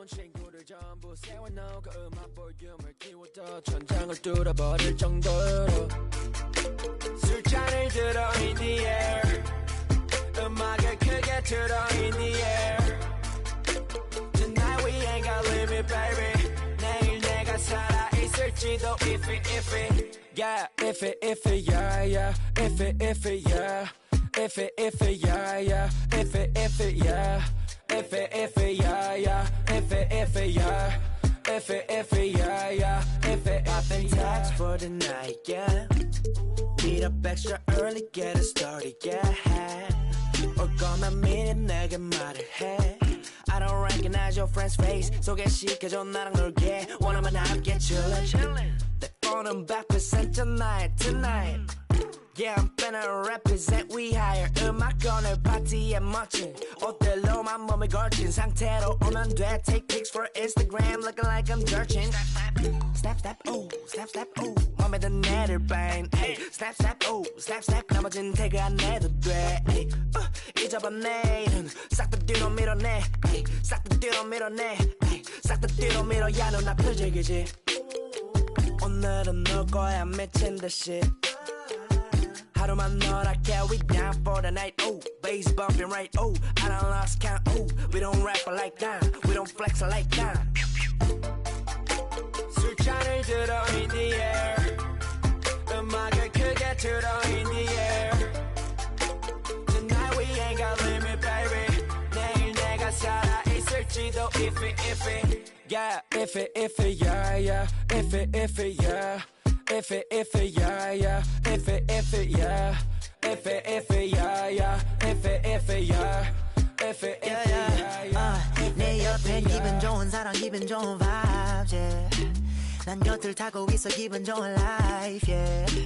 친구들 전부 세워놓고 음악 볼륨을 키워도 천장을 뚫어버릴 정도로 술잔을 들어 in the air 음악을 크게 틀어 in the air Tonight we ain't got limit baby 내일 내가 살아있을지도 if it yeah if it yeah yeah if it yeah if it yeah yeah if it yeah if it yeah yeah if it yeah if it yeah yeah if it popping tags for the night yeah meet up extra early get it started yeah 올 거면 미리 내게 말을 해 I don't recognize your friend's face 소개시켜줘 나랑 놀게 원하면 함께 chillin' 내 오는 100% tonight Yeah, I'm finna represent we higher 음악 오늘 파티에 멋진 옷들로만 몸을 걸친 상태로 오면 돼 Take pics for Instagram looking like I'm searching Snap, snap, oh, snap, snap, oh 맘에 든 애를 빤 Snap, snap, oh, snap, snap 나머진 태그 안 해도 돼 잊어봐 내일은 싹 다 뒤로 밀어내 싹 다 뒤로 밀어내 싹 다 뒤로 밀어 야 눈앞을 즐기지 오늘은 놀 거야 미친 듯이 하루만 놀아게 we down for the night oh bass bumping right oh I done lost count oh we don't rap like that we don't flex like that 술잔을 들어 in the air 음악을 크게 틀어 in the air Tonight we ain't got limit baby 내일 내가 살아있을지도 if it yeah if it yeah yeah if it yeah If it yeah yeah if it yeah if it yeah yeah if it yeah if it yeah yeah 내 옆에 기분 좋은 사랑 기분 좋은 vibes yeah 난 곁을 타고 있어 기분 좋은 life yeah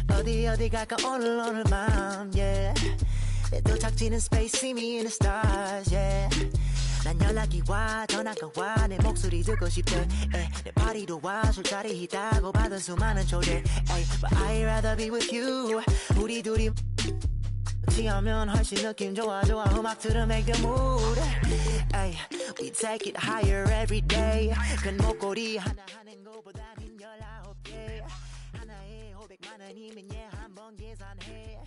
어디 갈까 오늘 밤 yeah 내 도착지는 space see me in the stars yeah 난 연락이 와 전화가 와 내 목소리 듣고 싶대 내 파티도 와 술자리 있다고 받은 수많은 초대 But I'd rather be with you 우리 둘이 취하면 훨씬 느낌 좋아 음악 들으면 make the mood We take it higher every day 큰 목걸이 하나 하는 것보다 긴 19개 하나에 500만 원이면 한번 계산해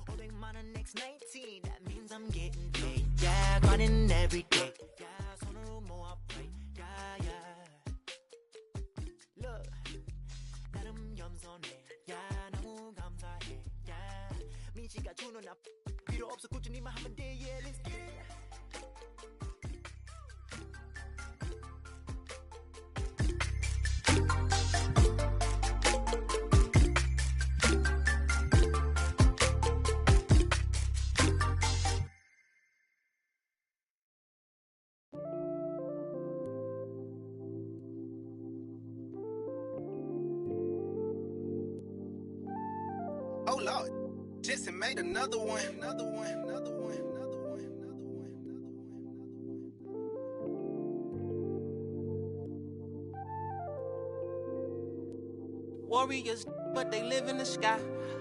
500만 원 next 19 That means I'm getting paid Yeah, grinding every day Yeah, 손으로 모아 pray Yeah, yeah Look 나름 겸손해 Yeah, 너무 감사해 Yeah 민지가 주는 나 필요 없어 꾸준히만 하면 돼 Yeah, let's get it Oh Lord, Jesse made another one. Warriors, but they live in the sky.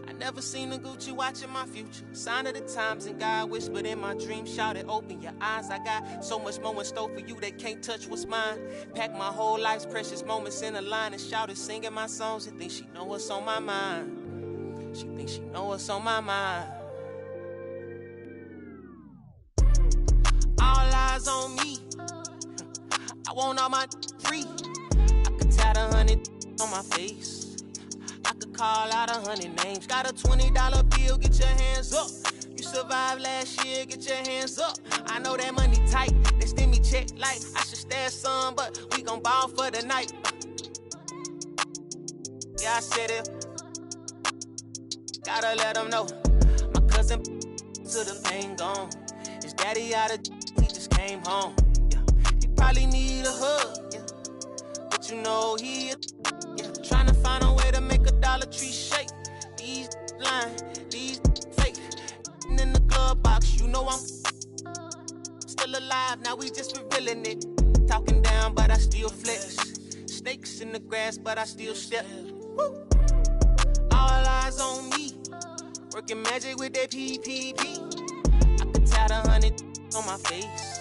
I never seen a Gucci watching my future. Sign of the times and God whispered in my dream, shouted, open your eyes. I got so much more in store for you that can't touch what's mine. Pack my whole life's precious moments in a line and shouted, singing my songs and think she know what's on my mind. She thinks she know what's on my mind. All eyes on me. I want all my free. I could tat 100 on my face. I could call out 100 names. Got a $20 bill, get your hands up. You survived last year, get your hands up. I know that money tight, they send me check like I should stash some, but we gon' ball for the night. Yeah, I said it. Gotta let them know. My cousin to the pain gone. His daddy out of he just came home. Yeah. He probably need a hug. Yeah. But you know he trying to find a way to make a Dollar Tree shake. These lying, these fake. In the glove box, you know I'm still alive. Now we just revealing it. Talking down, but I still flex. Snakes in the grass, but I still step. Woo. All eyes on me. Working magic with that PPP. I could tat 100 on my face.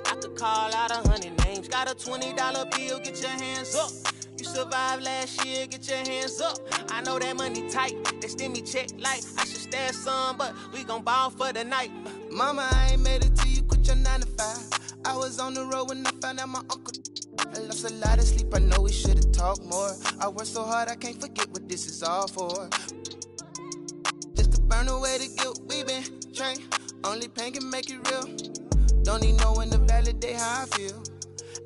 I could could call out 100 names. Got a $20 bill, get your hands up. You survived last year, get your hands up. I know that money tight, they send me check like I should stash some, but we gon' ball for the night. Mama, I ain't made it till you quit your 9 to 5. I was on the road when I found out my uncle. I lost a lot of sleep, I know we should've talked more. I worked so hard, I can't forget what this is all for. Just to burn away the guilt, we been trained. Only pain can make it real. Don't need no one to validate how I feel.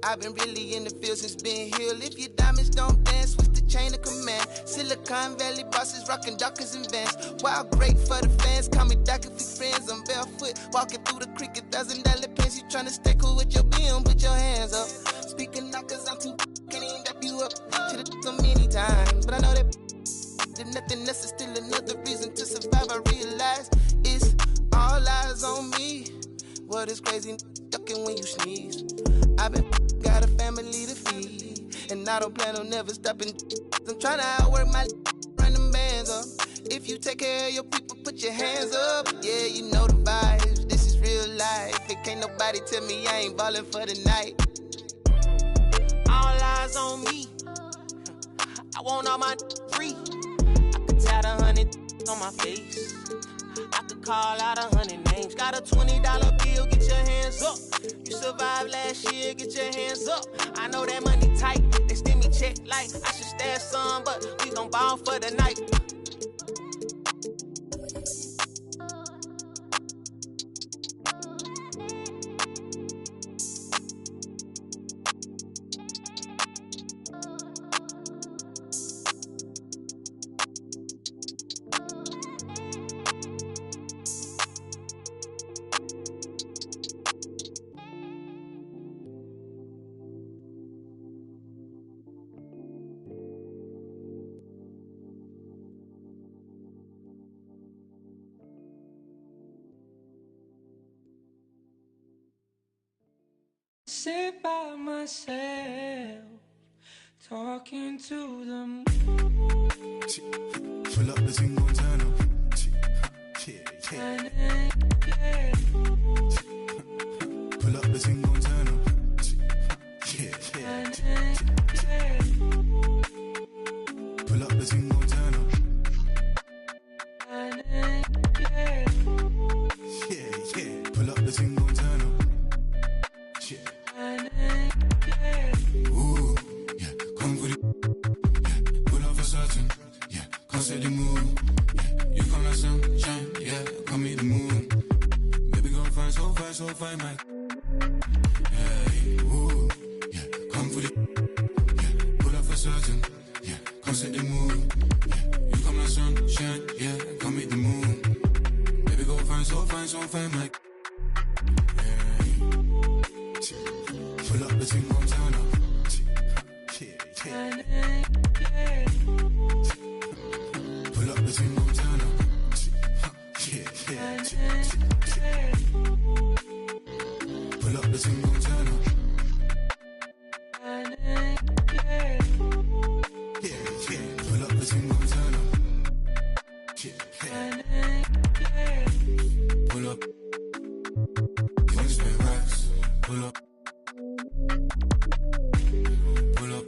I've been really in the field since being healed. If your diamonds don't dance, what's the chain of command? Silicon Valley bosses rocking Dockers and Vans. Wild great for the fans, call me Doc if we friends. I'm barefoot, walking through the creek, $1,000 pants. You tryna stay cool with your BM, put your hands up. Speaking up cause I'm too can't even wrap you up. Should've so many times, but I know that nothing else is still another reason to survive. I realize it's all eyes on me. What is crazy, ducking when you sneeze. I've been got a family to feed, and I don't plan on never stopping. I'm trying to outwork my run them bands up. If you take care of your people, put your hands up. Yeah, you know the vibes. This is real life. It can't nobody tell me I ain't ballin' for the night. All eyes on me. I want all my free. I could tat 100 on my face. I could call out 100 names. Got a $20 bill, get your hands up. You survived last year, get your hands up. I know that money tight, they send me check like I should stash some, but we gon' ball for the night. Sit by myself, talking to the moon. Pull up the single turn up. Yeah. Pull up the single turn up. Yeah. Pull up the single turn up. Yeah. Pull up the single turn up. Ooh, yeah, come for the pull up for certain, yeah, can't say the moon, yeah, you come like sunshine, yeah, come meet the moon, baby go fine, so fine, Mike, yeah, ooh, yeah, come for the, yeah, pull up for certain, yeah, can't say the moon, yeah, you come like sunshine, yeah, come meet the moon, baby go fine, so fine, Mike. Pull up the single turn up. Yeah. Pull up the single turn up. Yeah. Pull up the single turn up. Yeah. Pull up the single turn up. Yeah. Pull up. You wanna spend racks? Pull up. Pull up.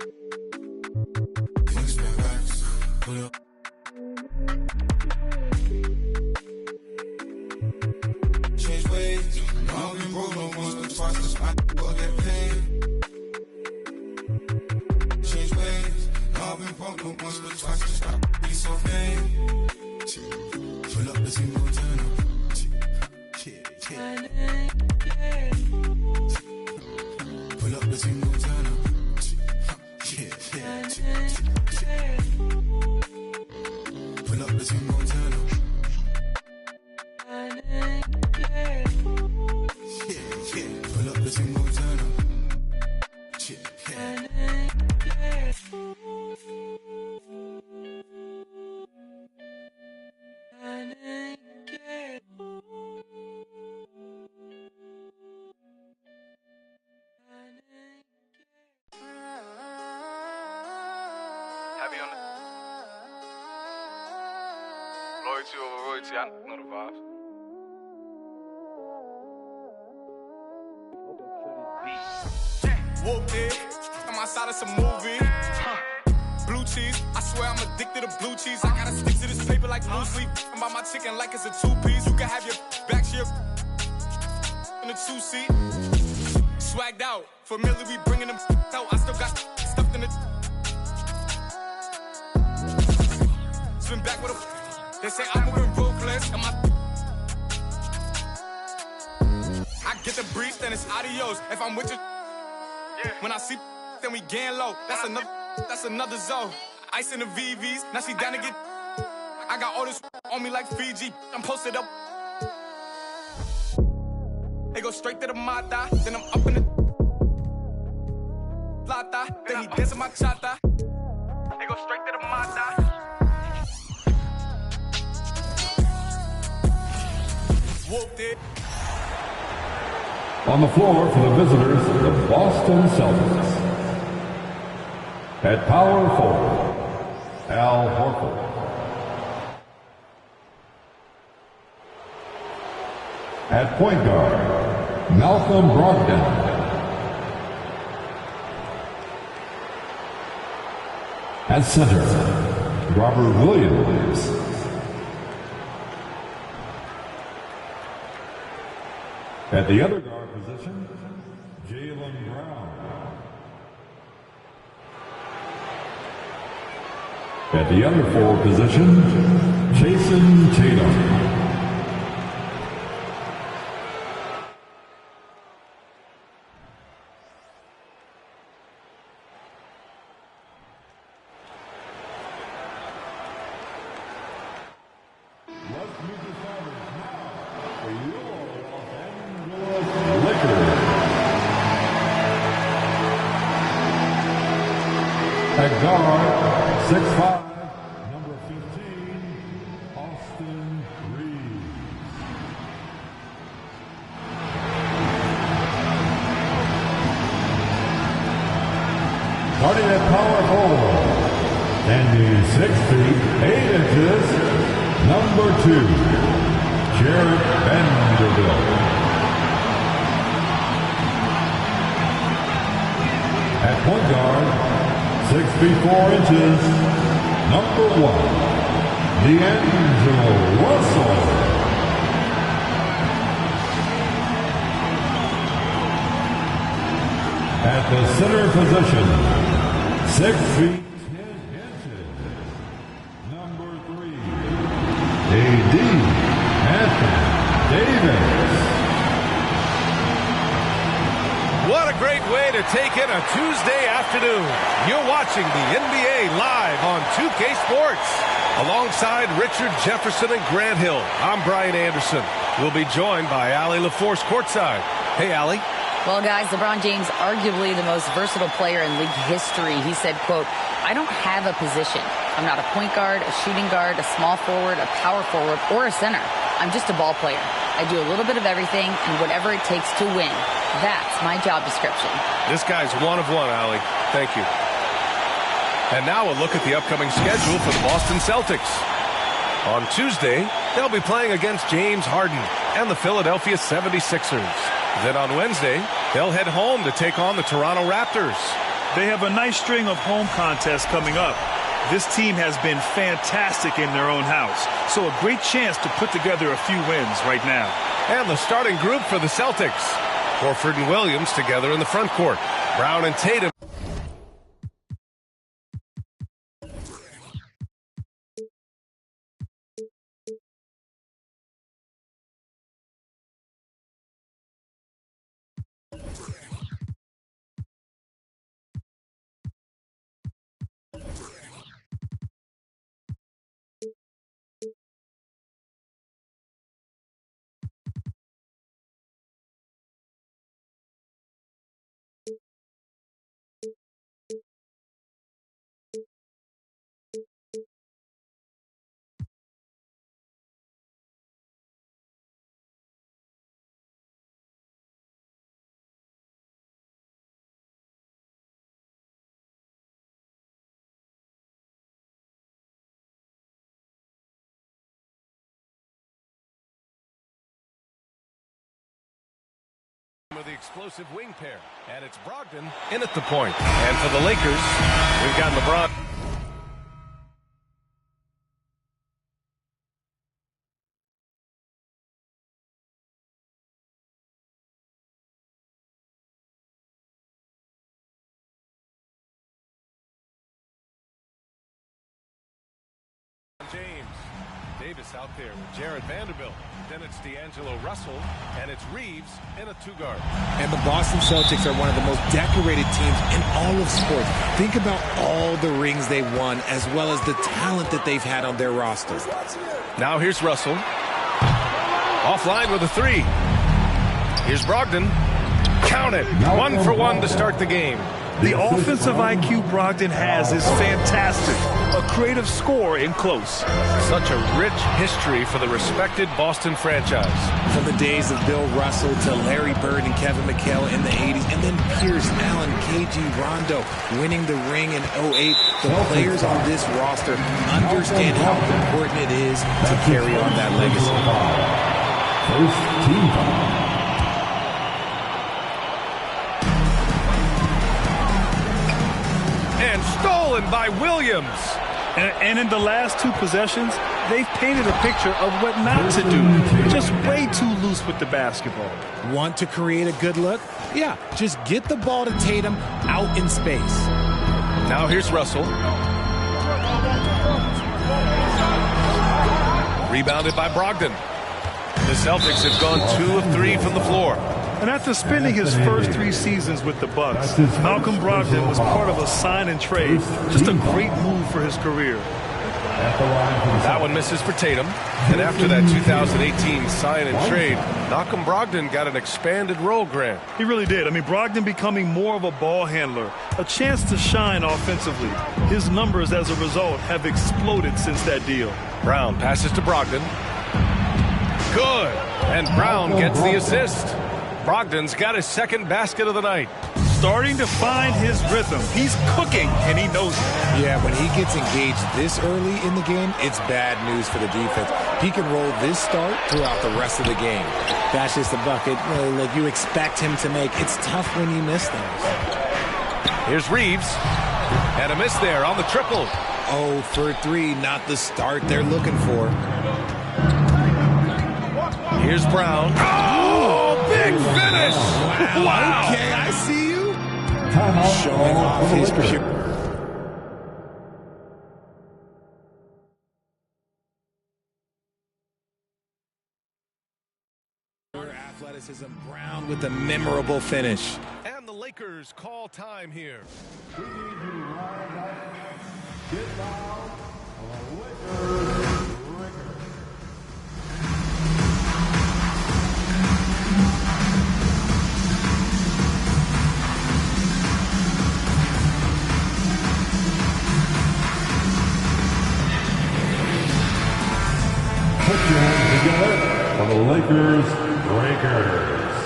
You wanna spend racks? Pull up. Change ways. I've been broke no once but twice. This I gotta get paid. Change ways. I've been broke no once but twice. This I be so fake. Pull up the single turn up. Yeah. Pull up the single turn up. Yeah. Pull up the single turn up. Yeah. Pull up the single turn up. Yeah. Heavy on the loyalty over royalty, I know the vibes. Whooped it. I'm outside of some movie. Blue cheese. I swear I'm addicted to blue cheese. I gotta stick to this paper like blue sleep. I'm about my chicken like it's a two-piece. You can have your back to your in a two-seat. Swagged out. Familiar, we bringing them out. I still got stuffed in the. Swim back with a. They say I'm moving ruthless. And my. I get the brief, then it's adios. If I'm with you. When I see, then we gang low. That's another zone. Ice in the VVs. Now she down to get. I got all this on me like Fiji. I'm posted up. They go straight to the mata. Then I'm up in the plata. Then he dancing my chata. They go straight to the mata. Whooped it. On the floor for the visitors, the Boston Celtics. At power forward, Al Horford. At point guard, Malcolm Brogdon. At center, Robert Williams. At the other guard position, Jaylen Brown. At the other forward position, Jason Tatum. At guard, 6'5", number 15, Austin Reeves. Starting at power forward, standing 6 feet 8 inches, number 2, Jared Vanderbilt. At point guard, 6 feet 4 inches, number 1, D'Angelo Russell. At the center position, 6 feet 10 inches, number 3, A.D. Anthony Davis. What a great way to take in a Tuesday afternoon. You're watching the NBA live on 2K Sports. Alongside Richard Jefferson and Grant Hill, I'm Brian Anderson. We'll be joined by Allie LaForce courtside. Hey, Allie. Well, guys, LeBron James, arguably the most versatile player in league history. He said, quote, "I don't have a position. I'm not a point guard, a shooting guard, a small forward, a power forward, or a center. I'm just a ball player. I do a little bit of everything and whatever it takes to win. That's my job description." This guy's one of one, Allie. Thank you. And now a look at the upcoming schedule for the Boston Celtics. On Tuesday, they'll be playing against James Harden and the Philadelphia 76ers. Then on Wednesday, they'll head home to take on the Toronto Raptors. They have a nice string of home contests coming up. This team has been fantastic in their own house, so a great chance to put together a few wins right now. And the starting group for the Celtics: Horford and Williams together in the front court, Brown and Tatum for the explosive wing pair. And it's Brogdon in at the point. And for the Lakers, we've got LeBron. James. Davis out there with Jared Vanderbilt. Then it's D'Angelo Russell, and it's Reeves in a two-guard. And the Boston Celtics are one of the most decorated teams in all of sports. Think about all the rings they've won, as well as the talent that they've had on their roster. Now here's Russell. Offline with a three. Here's Brogdon. Count it. 1 for 1 to start the game. The offensive IQ Brogdon has is fantastic. A creative scorer in close. Such a rich history for the respected Boston franchise. From the days of Bill Russell to Larry Bird and Kevin McHale in the 80s, and then Pierce, Allen, KG, Rondo winning the ring in 08. The players on this roster understand how important it is to carry on that legacy. First team foul. And stolen by Williams. And in the last 2 possessions, they've painted a picture of what not to do. Just way too loose with the basketball. Want to create a good look? Yeah, just get the ball to Tatum out in space. Now here's Russell. Rebounded by Brogdon. The Celtics have gone 2 of 3 from the floor. And after spending his first 3 seasons with the Bucks, Malcolm Brogdon was part of a sign and trade. Just a great move for his career. That one misses for Tatum. And after that 2018 sign and trade, Malcolm Brogdon got an expanded role grant. He really did. I mean, Brogdon becoming more of a ball handler, a chance to shine offensively. His numbers as a result have exploded since that deal. Brown passes to Brogdon. Good. And Brown gets the assist. Brogdon's got his second basket of the night. Starting to find his rhythm. He's cooking, and he knows it. Yeah, when he gets engaged this early in the game, it's bad news for the defense. He can roll this start throughout the rest of the game. That's just a bucket like you expect him to make. It's tough when you miss those. Here's Reeves. And a miss there on the triple. 0 for 3, not the start they're looking for. Here's Brown. Oh, big finish! Wow. Okay, I see you. Showing off his pure. Athleticism. Brown with a memorable finish. And the Lakers call time here. We need you right now. Get down. Lakers. Put your hands together for the Lakers Breakers.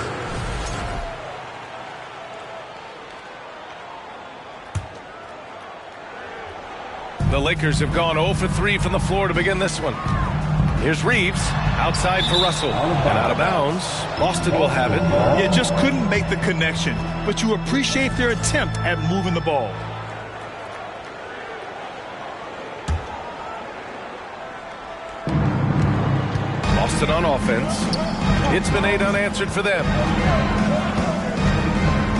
The Lakers have gone 0 for 3 from the floor to begin this one. Here's Reeves, outside for Russell, and out of bounds. Boston will have it. Yeah, just couldn't make the connection, but you appreciate their attempt at moving the ball. Boston on offense. It's been 8 unanswered for them.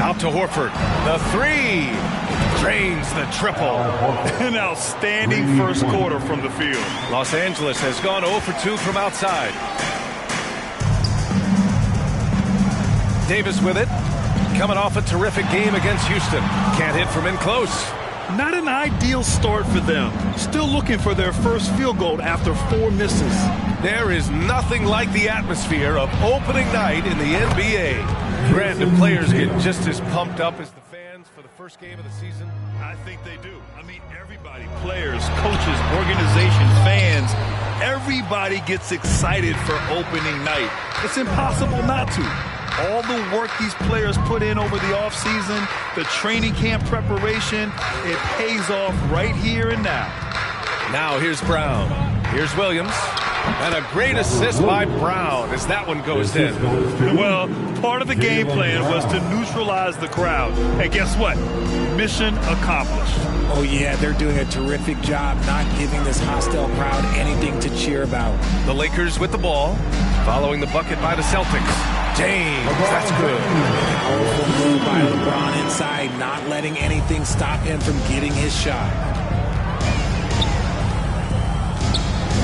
Out to Horford. The 3. Drains the triple. An outstanding first quarter from the field. Los Angeles has gone 0 for 2 from outside. Davis with it. Coming off a terrific game against Houston. Can't hit from in close. Not an ideal start for them. Still looking for their first field goal after 4 misses. There is nothing like the atmosphere of opening night in the NBA. Granted, players get just as pumped up as the fans for the first game of the season. I think they do. I mean, everybody, players, coaches, organization, fans, everybody gets excited for opening night. It's impossible not to. All the work these players put in over the offseason, the training camp preparation, it pays off right here and now. Now here's Brown. Here's Williams. And a great assist by Brown as that one goes in. Well, part of the game plan was to neutralize the crowd. And guess what? Mission accomplished. Oh, yeah, they're doing a terrific job not giving this hostile crowd anything to cheer about. The Lakers with the ball, following the bucket by the Celtics. James, that's good. Powerful move by LeBron inside, not letting anything stop him from getting his shot.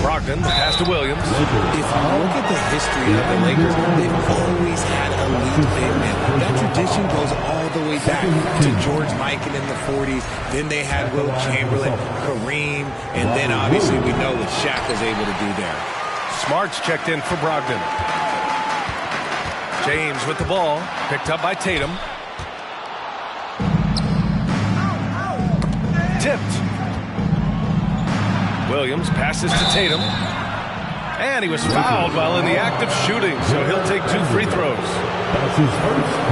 Brogdon, pass to Williams. If you look at the history of the Lakers, they've always had elite big men. That tradition goes all the way back to George Mikan in the 40s. Then they had Will Chamberlain, Kareem, and then obviously we know what Shaq was able to do there. Smart's checked in for Brogdon. James with the ball, picked up by Tatum. Tipped. Williams passes to Tatum. And he was fouled while in the act of shooting, so he'll take 2 free throws.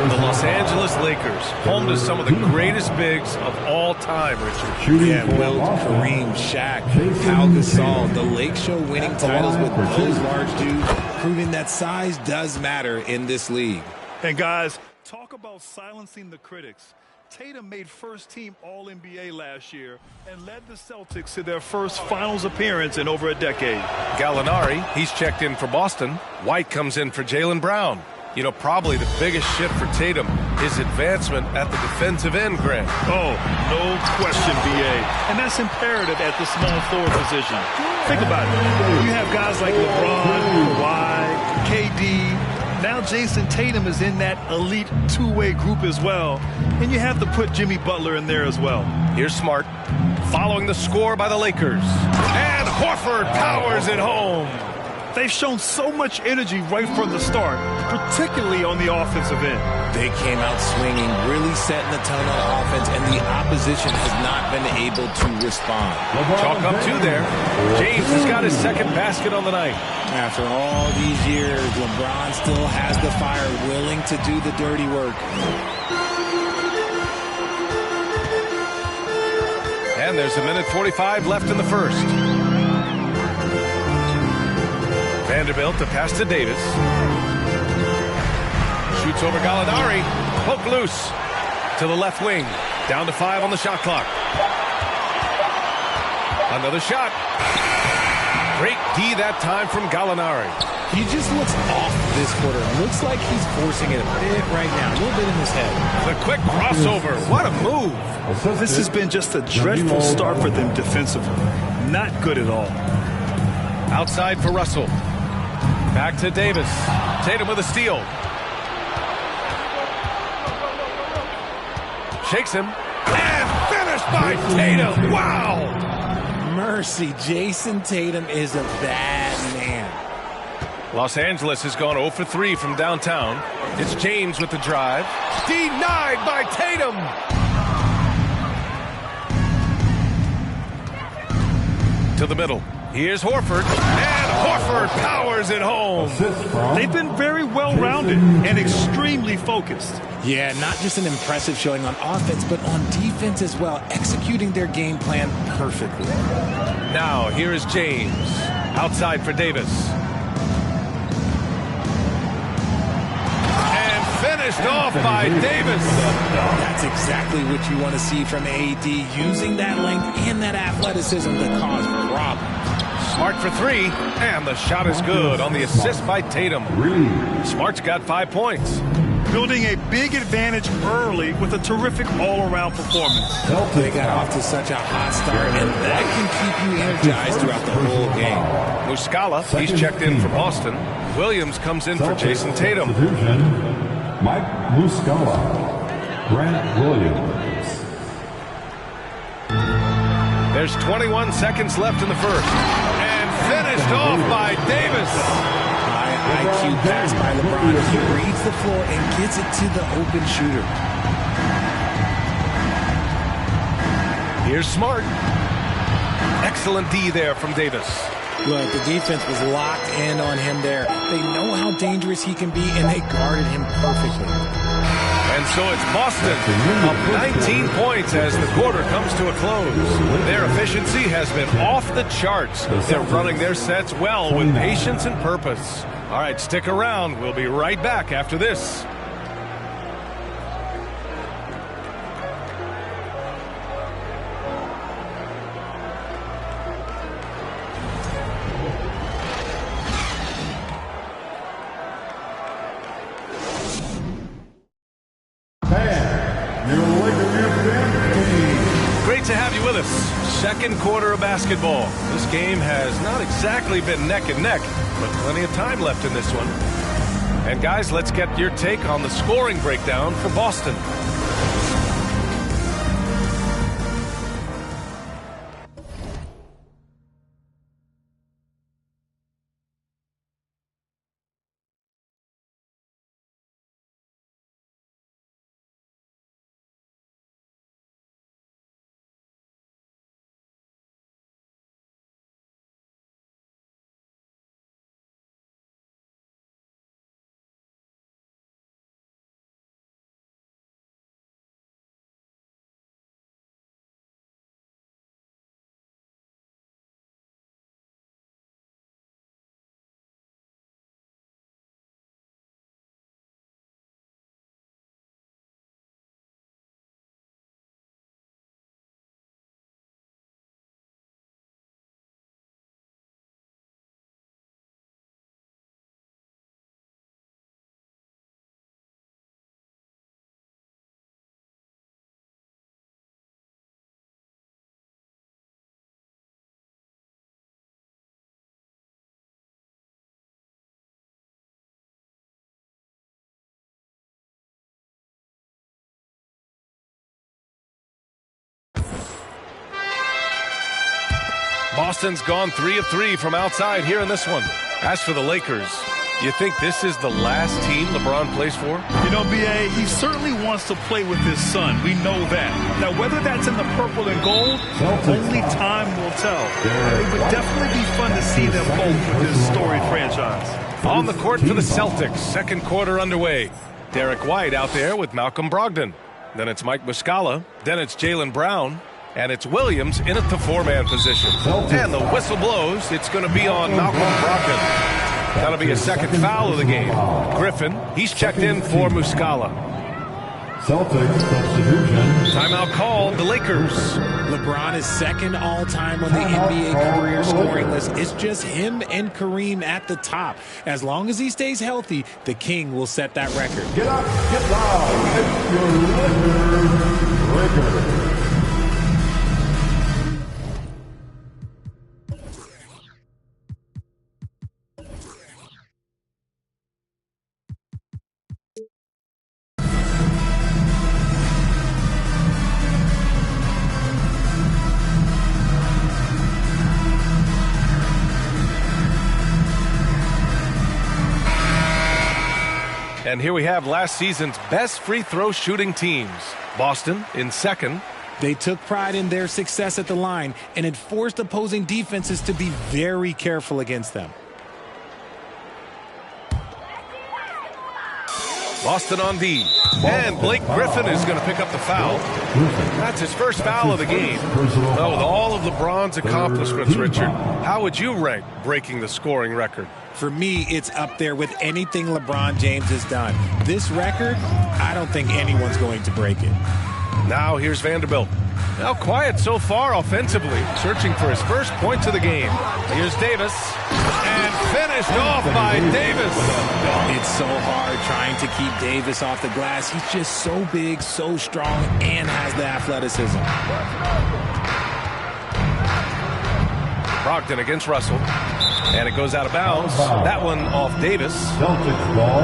The Los Angeles Lakers, home to some of the greatest bigs of all time, Richard. Yeah, Wilt, Kareem, Shaq, Pau Gasol. The Lakers show winning titles with those large dudes, proving that size does matter in this league. And guys, talk about silencing the critics. Tatum made first-team All-NBA last year and led the Celtics to their first finals appearance in over a decade. Gallinari, he's checked in for Boston. White comes in for Jaylen Brown. You know, probably the biggest shift for Tatum, his advancement at the defensive end, Greg. Oh, no question, B.A. And that's imperative at the small forward position. Think about it. You have guys like LeBron, Kawhi, KD. Now Jason Tatum is in that elite two-way group as well. And you have to put Jimmy Butler in there as well. Here's Smart, following the score by the Lakers. And Horford powers it home. They've shown so much energy right from the start, particularly on the offensive end. They came out swinging, really setting the tone on offense, and the opposition has not been able to respond. Chalk up 2 there. James has got his second basket on the night. After all these years, LeBron still has the fire, willing to do the dirty work. And there's 1:45 left in the first. Vanderbilt to pass to Davis. Shoots over Gallinari. Poke loose to the left wing. Down to 5 on the shot clock. Another shot. Great D that time from Gallinari. He just looks off this quarter. Looks like he's forcing it a bit right now. A little bit in his head. The quick crossover. What a move. This has been just a dreadful start for them defensively. Not good at all. Outside for Russell. Back to Davis. Tatum with a steal. Shakes him. And finished by Tatum. Wow. Mercy. Jason Tatum is a bad man. Los Angeles has gone 0 for 3 from downtown. It's James with the drive. Denied by Tatum. To the middle. Here's Horford. And Horford powers it home. They've been very well-rounded and extremely focused. Yeah, not just an impressive showing on offense, but on defense as well, executing their game plan perfectly. Now, here is James. Outside for Davis. And finished off by Davis. That's exactly what you want to see from AD, using that length and that athleticism to cause problems. Smart for 3, and the shot is good on the assist by Tatum. Smart's got 5 points. Building a big advantage early with a terrific all-around performance. They got off to such a hot start, and that can keep you energized throughout the whole game. Muscala, he's checked in for Boston. Williams comes in for Jason Tatum. Mike Muscala. Grant Williams. There's 21 seconds left in the first. And finished off by Davis. High IQ pass by LeBron. He reads the floor and gets it to the open shooter. Here's Smart. Excellent D there from Davis. Look, the defense was locked in on him there. They know how dangerous he can be, and they guarded him perfectly. And so it's Boston up 19 points as the quarter comes to a close. Their efficiency has been off the charts. They're running their sets well with patience and purpose. All right, stick around. We'll be right back after this. Great to have you with us. Second quarter of basketball. This game has not exactly been neck and neck, but plenty of time left in this one. And guys, let's get your take on the scoring breakdown for Boston. Boston's gone 3 of 3 from outside here in this one. As for the Lakers, you think this is the last team LeBron plays for? You know, B.A., he certainly wants to play with his son. We know that. Now, whether that's in the purple and gold, only time will tell. It would definitely be fun to see them both with this storied franchise. On the court for the Celtics, second quarter underway. Derek White out there with Malcolm Brogdon. Then it's Mike Muscala. Then it's Jaylen Brown. And it's Williams in at the four-man position. And the whistle blows. It's going to be on Malcolm Brogdon. That'll be a second foul of the game. Griffin, he's checked in for Muscala. Celtics substitution. Timeout called the Lakers. LeBron is second all-time on the NBA career scoring list. It's just him and Kareem at the top. As long as he stays healthy, the King will set that record. Get up, get loud. It's your Lakers. And here we have last season's best free throw shooting teams. Boston in second. They took pride in their success at the line, and it forced opposing defenses to be very careful against them. Boston on D. And Blake Griffin is going to pick up the foul. That's his first foul of the game. Well, with all of LeBron's accomplishments, Richard, how would you rank breaking the scoring record? For me, it's up there with anything LeBron James has done. This record, I don't think anyone's going to break it. Now here's Vanderbilt. Now quiet so far offensively, searching for his first points of the game. Here's Davis, and finished off by Davis. It's so hard trying to keep Davis off the glass. He's just so big, so strong, and has the athleticism. Brogdon against Russell, and it goes out of bounds. That one off Davis. Celtics ball.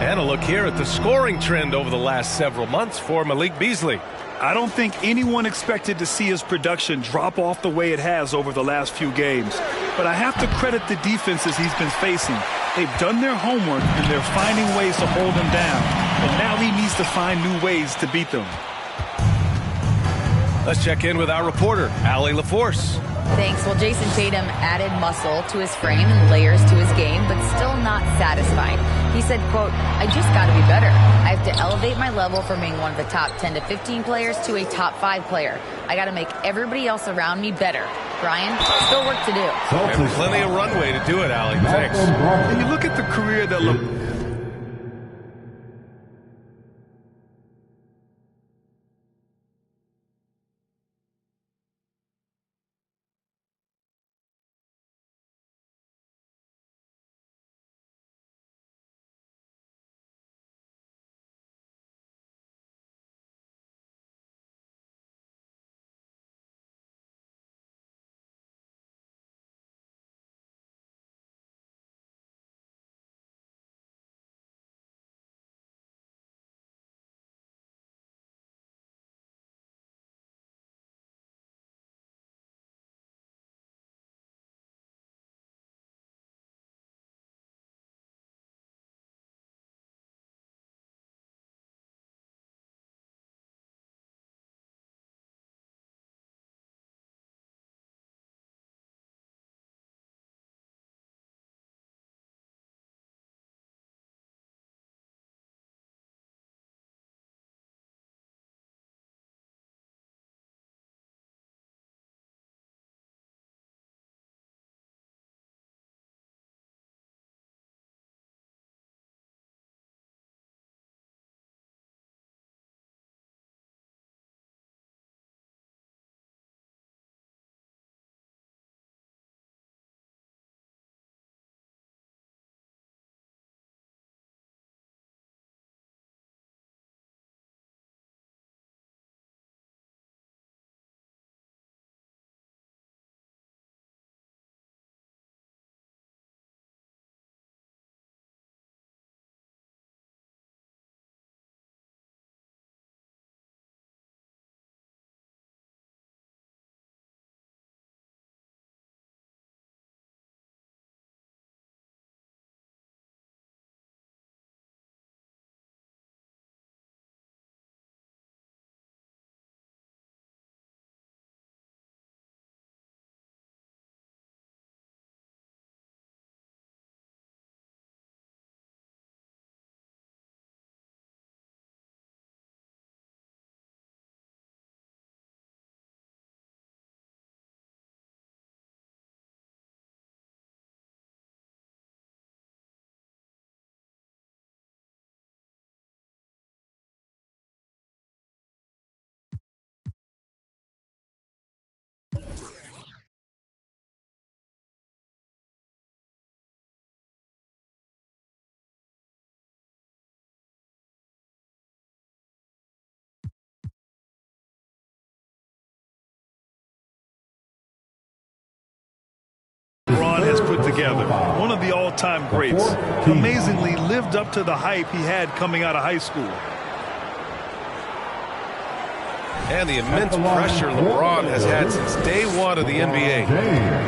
And a look here at the scoring trend over the last several months for Malik Beasley. I don't think anyone expected to see his production drop off the way it has over the last few games. But I have to credit the defenses he's been facing. They've done their homework, and they're finding ways to hold him down. And now he needs to find new ways to beat them. Let's check in with our reporter, Allie LaForce. Thanks. Well, Jason Tatum added muscle to his frame and layers to his game, but still not satisfied. He said, quote, I just got to be better. I have to elevate my level from being one of the top 10 to 15 players to a top 5 player. I got to make everybody else around me better. Brian, still work to do. And plenty of runway to do it, Allie. Thanks. And you look at the career that LeBron has put together, one of the all-time greats, amazingly lived up to the hype he had coming out of high school. And the immense pressure LeBron has had since day one of the NBA.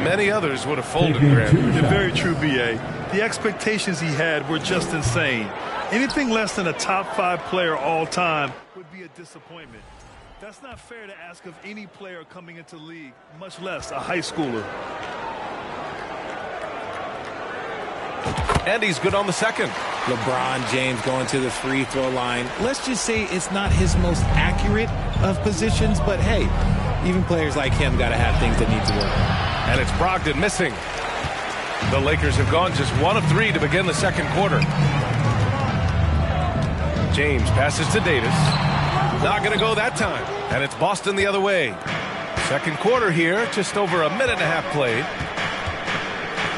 Many others would have folded, Graham. Yeah, very true, B.A. The expectations he had were just insane. Anything less than a top 5 player all time would be a disappointment. That's not fair to ask of any player coming into the league, much less a high schooler. And he's good on the second. LeBron James going to the free throw line. Let's just say it's not his most accurate of positions, but hey, even players like him got to have things that need to work. And it's Brogdon missing. The Lakers have gone just 1 of 3 to begin the second quarter. James passes to Davis. Not going to go that time. And it's Boston the other way. Second quarter here, just over a minute and a half played.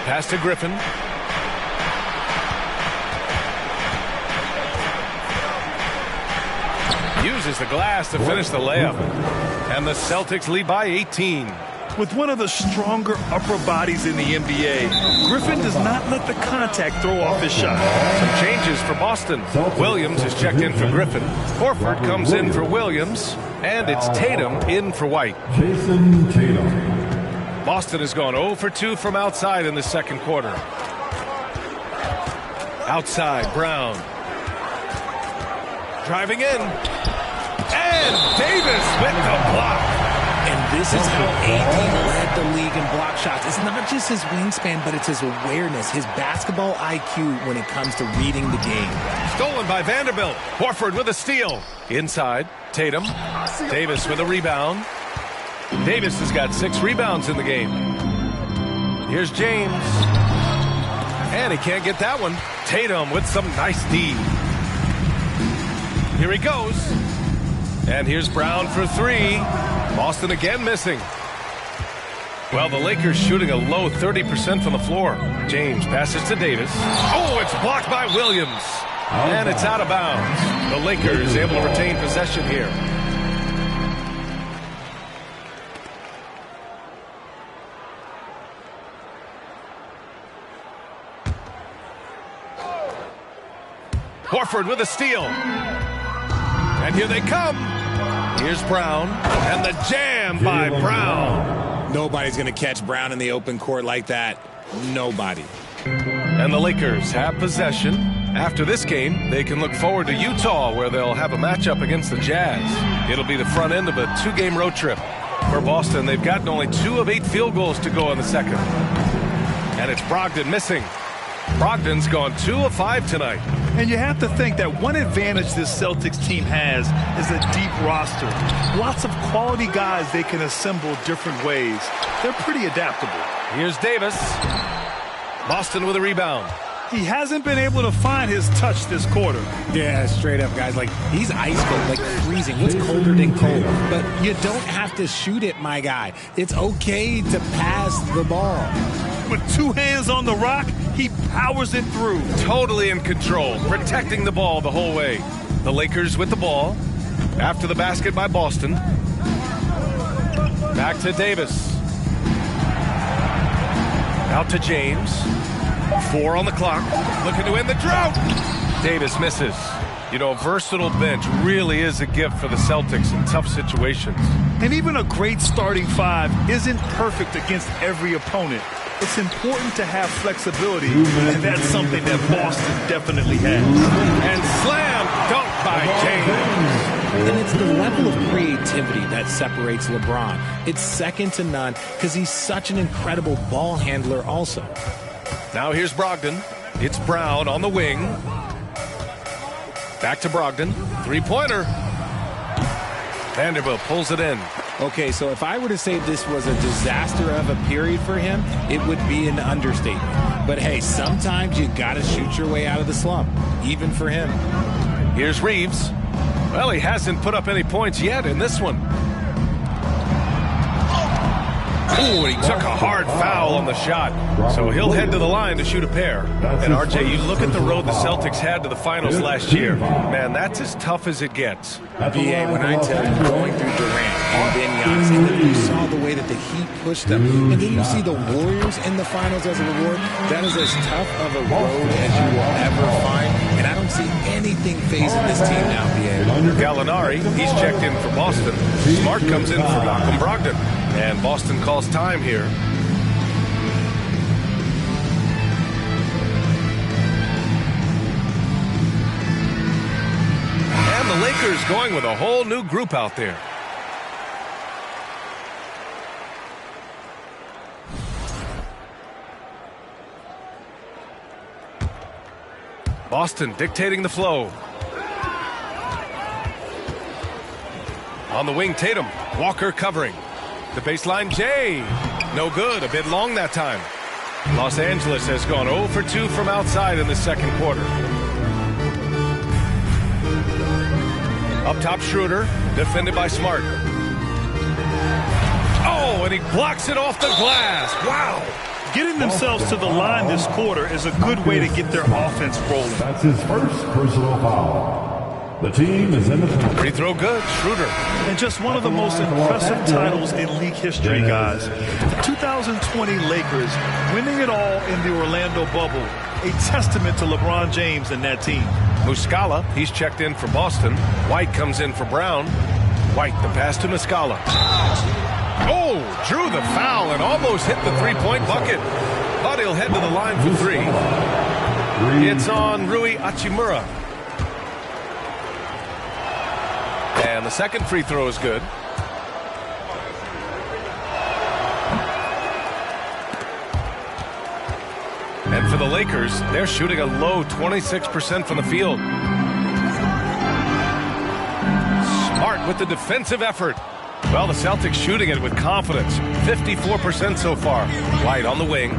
Pass to Griffin. Uses the glass to finish the layup. And the Celtics lead by 18. With one of the stronger upper bodies in the NBA, Griffin does not let the contact throw off his shot. Some changes for Boston. Williams is checked in for Griffin. Horford comes in for Williams. And it's Tatum in for White. Jason Tatum. Boston has gone 0 for 2 from outside in the second quarter. Outside, Brown. Driving in. And Davis with the block. And This is how AD led the league in block shots. It's not just his wingspan, but it's his awareness, his basketball IQ when it comes to reading the game. Stolen by Vanderbilt. Horford with a steal. Inside, Tatum. Davis with a rebound. Davis has got 6 rebounds in the game. Here's James. And he can't get that one. Tatum with some nice D. Here he goes. And here's Brown for 3. Boston again missing. Well, the Lakers shooting a low 30% from the floor. James passes to Davis. Oh, it's blocked by Williams. And it's out of bounds. The Lakers able to retain possession here. Horford with a steal. And here they come. Here's Brown. And the jam by Brown. Nobody's going to catch Brown in the open court like that. Nobody. And the Lakers have possession. After this game, they can look forward to Utah, where they'll have a matchup against the Jazz. It'll be the front end of a 2-game road trip. For Boston, they've gotten only 2 of 8 field goals to go in the second. And it's Brogdon missing. Brogdon's gone 2 of 5 tonight. And you have to think that one advantage this Celtics team has is a deep roster. Lots of quality guys they can assemble different ways. They're pretty adaptable. Here's Davis. Boston with a rebound. He hasn't been able to find his touch this quarter. Yeah, straight up, guys. Like, he's ice cold, like freezing. What's colder than cold? But you don't have to shoot it, my guy. It's okay to pass the ball. With 2 hands on the rock, he powers it through. Totally in control, protecting the ball the whole way. The Lakers with the ball. After the basket by Boston. Back to Davis. Out to James. 4 on the clock. Looking to end the drought. Davis misses. You know, a versatile bench really is a gift for the Celtics in tough situations. And even a great starting 5 isn't perfect against every opponent. It's important to have flexibility, and that's something that Boston definitely has. And slam dunk by James. And it's the level of creativity that separates LeBron. It's second to none because he's such an incredible ball handler also. Now here's Brogdon. It's Brown on the wing. Back to Brogdon. 3-pointer. Vanderbilt pulls it in. Okay, so if I were to say this was a disaster of a period for him, it would be an understatement. But hey, sometimes you got to shoot your way out of the slump, even for him. Here's Reeves. Well, he hasn't put up any points yet in this one. Oh, he took a hard foul on the shot. So he'll head to the line to shoot a pair. And RJ, you look at the road the Celtics had to the finals last year. Man, that's as tough as it gets. VA, when I tell you, going through Durant and then Giannis, and then you saw the way that the Heat pushed them, and then you see the Warriors in the finals as a reward, that is as tough of a road as you will ever find. And I don't see anything phasing this team now, VA. Gallinari, he's checked in for Boston. Smart comes in for Malcolm Brogdon. And Boston calls time here. And the Lakers going with a whole new group out there. Boston dictating the flow. On the wing, Tatum. Walker covering. The baseline, Jay. No good. A bit long that time. Los Angeles has gone 0 for 2 from outside in the second quarter. Up top, Schroeder. Defended by Smart. Oh, and he blocks it off the glass. Wow. Getting themselves to the line this quarter is a good way to get their offense rolling. That's his first personal foul. The team is in the free throw good. Schroeder. And just one of the most impressive titles in league history, guys. The 2020 Lakers winning it all in the Orlando bubble. A testament to LeBron James and that team. Muscala, he's checked in for Boston. White comes in for Brown. White, the pass to Muscala. Oh, drew the foul and almost hit the three-point bucket. But he'll head to the line for 3. It's on Rui Hachimura. And the second free throw is good. the Lakers, they're shooting a low 26% from the field. Smart with the defensive effort. Well, the Celtics shooting it with confidence. 54% so far. White on the wing.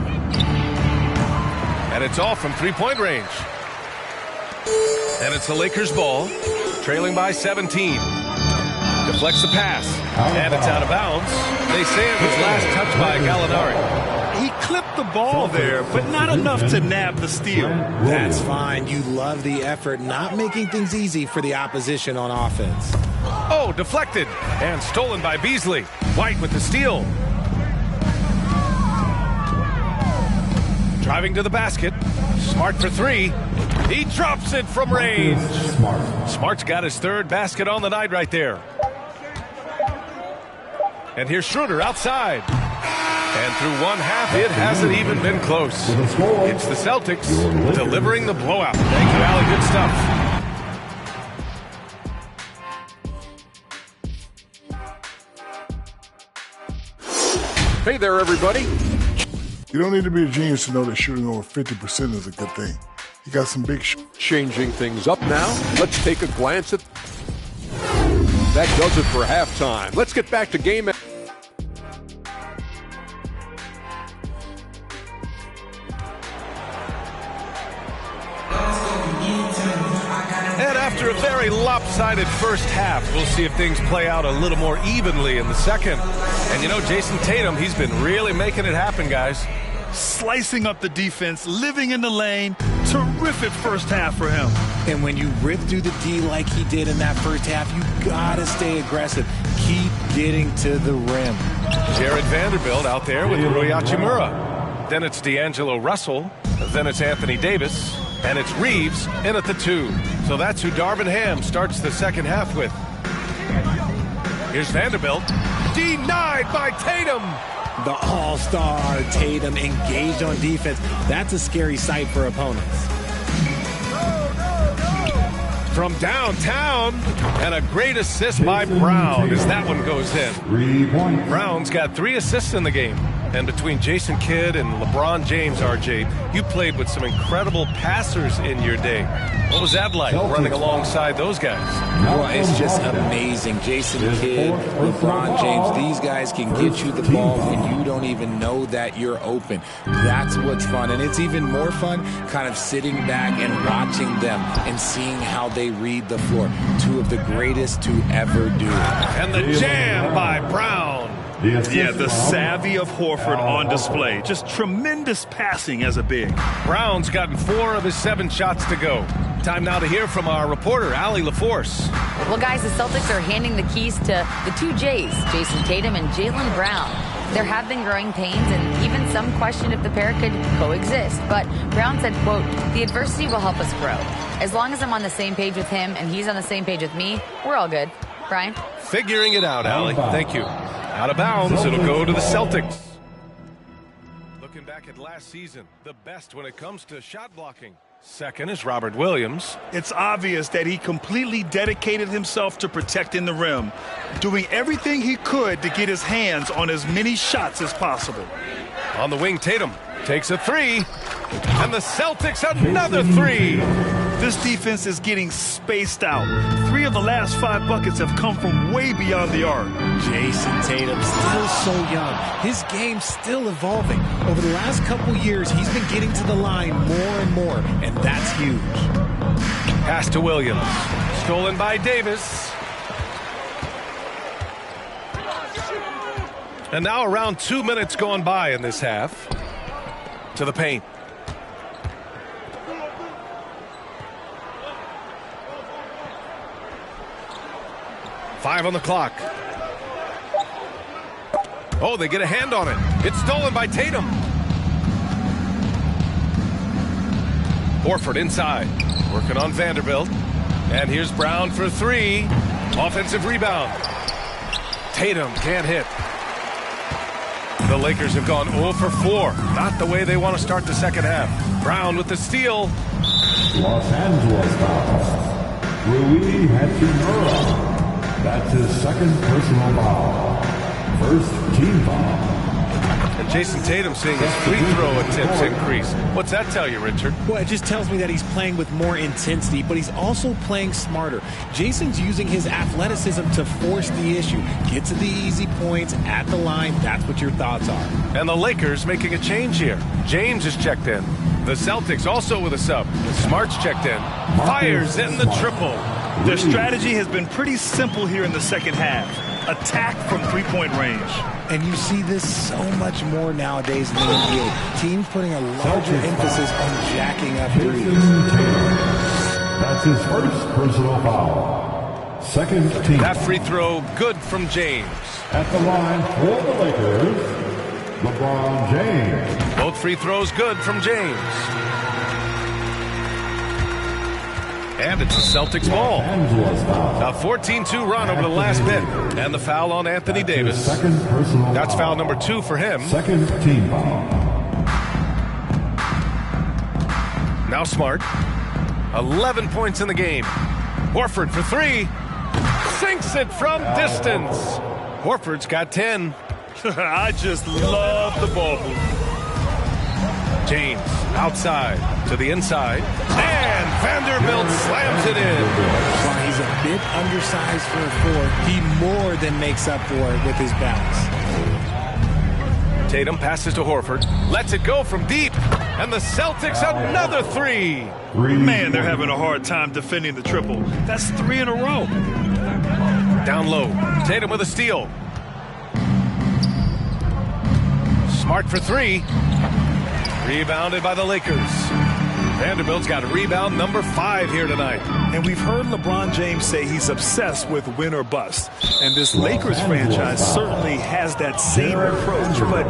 And it's all from three-point range. And it's the Lakers' ball, trailing by 17. Deflects the pass, and it's out of bounds. They say it was last touched by Gallinari. He clipped the ball there, but not enough to nab the steal. That's fine. You love the effort, not making things easy for the opposition on offense. Oh, deflected, and stolen by Beasley. White with the steal. Driving to the basket. Smart for three. He drops it from range. Smart's got his third basket on the night right there. And here's Schroeder outside. And through one half, it hasn't even been close. It's the Celtics delivering the blowout. Thank you, Allie. Good stuff. Hey there, everybody. You don't need to be a genius to know that shooting over 50% is a good thing. You got some big Changing things up now, let's take a glance at... That does it for halftime. Let's get back to game... And after a very lopsided first half, we'll see if things play out a little more evenly in the second. And you know, Jason Tatum, he's been really making it happen, guys. Slicing up the defense, living in the lane. Terrific first half for him. And when you rip through the D like he did in that first half, you gotta stay aggressive. Keep getting to the rim. Jared Vanderbilt out there with Rui Hachimura. Then it's D'Angelo Russell. Then it's Anthony Davis. And it's Reeves in at the 2. So that's who Darvin Ham starts the second half with. Here's Vanderbilt. Denied by Tatum. The all-star Tatum engaged on defense. That's a scary sight for opponents. From downtown, and a great assist by Brown as that one goes in. 3 points. Brown's got 3 assists in the game. And between Jason Kidd and LeBron James, RJ, you played with some incredible passers in your day. What was that like, running alongside those guys? Well, it's just amazing. Jason Kidd, LeBron James, these guys can get you the ball when you don't even know that you're open. That's what's fun. And it's even more fun kind of sitting back and watching them and seeing how they read the floor. 2 of the greatest to ever do it. And the jam by Brown. Yeah, the savvy of Horford on display. Just tremendous passing as a big. Brown's gotten 4 of his 7 shots to go. Time now to hear from our reporter, Allie LaForce. Well, guys, the Celtics are handing the keys to the 2 J's, Jason Tatum and Jaylen Brown. There have been growing pains, and even some question if the pair could coexist. But Brown said, quote, "The adversity will help us grow. As long as I'm on the same page with him and he's on the same page with me, we're all good." Brian? Figuring it out, Allie. Thank you. Out of bounds, it'll go to the Celtics. Looking back at last season, the best when it comes to shot blocking. Second is Robert Williams. It's obvious that he completely dedicated himself to protecting the rim, doing everything he could to get his hands on as many shots as possible. On the wing, Tatum takes a 3, and the Celtics another 3. This defense is getting spaced out. 3 of the last 5 buckets have come from way beyond the arc. Jason Tatum, still so young. His game's still evolving. Over the last couple years, he's been getting to the line more and more, and that's huge. Pass to Williams. Stolen by Davis. And now around 2 minutes gone by in this half. To the paint. Five on the clock. Oh, they get a hand on it. It's stolen by Tatum. Horford inside. Working on Vanderbilt. And here's Brown for 3. Offensive rebound. Tatum can't hit. The Lakers have gone 0 for 4. Not the way they want to start the second half. Brown with the steal. Los Angeles foul. Rui Hachimura. That's his second personal foul. First team foul. And Jason Tatum seeing his free throw attempts increase. What's that tell you, Richard? Well, it just tells me that he's playing with more intensity, but he's also playing smarter. Jason's using his athleticism to force the issue. Get to the easy points at the line. That's what your thoughts are. And the Lakers making a change here. James is checked in. The Celtics also with a sub. Smart's checked in. Fires in the triple. Their strategy has been pretty simple here in the second half. Attack from three-point range. And you see this so much more nowadays in the NBA. Teams putting a larger emphasis on jacking up threes. That's his first personal foul. Second team. That free throw good from James. At the line for the Lakers, LeBron James. Both free throws good from James. And it's the Celtics ball. A 14-2 run over the last bit. And the foul on Anthony Davis. That's foul number 2 for him. Second team foul. Now Smart. 11 points in the game. Horford for 3. Sinks it from distance. Horford's got 10. I just love the ball move. James outside to the inside. And Vanderbilt slams it in. While he's a bit undersized for a 4, he more than makes up for it with his balance. Tatum passes to Horford. Lets it go from deep. And the Celtics another 3. Man, they're having a hard time defending the triple. That's 3 in a row. Down low. Tatum with a steal. Smart for 3. Rebounded by the Lakers. Vanderbilt's got rebound number 5 here tonight. And we've heard LeBron James say he's obsessed with win or bust. And this Lakers franchise certainly has that same approach. But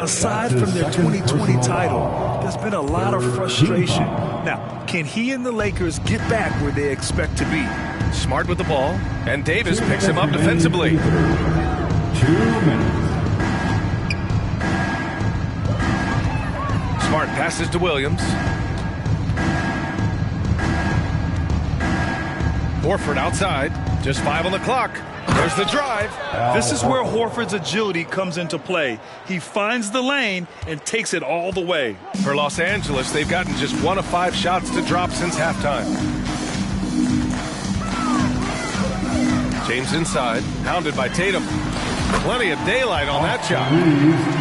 aside from their 2020 title, there's been a lot of frustration. Now, can he and the Lakers get back where they expect to be? Smart with the ball. And Davis picks him up defensively. 2 minutes. Smart passes to Williams. Horford outside. Just 5 on the clock. There's the drive. This is where Horford's agility comes into play. He finds the lane and takes it all the way. For Los Angeles, they've gotten just 1 of 5 shots to drop since halftime. James inside, hounded by Tatum. Plenty of daylight on that shot.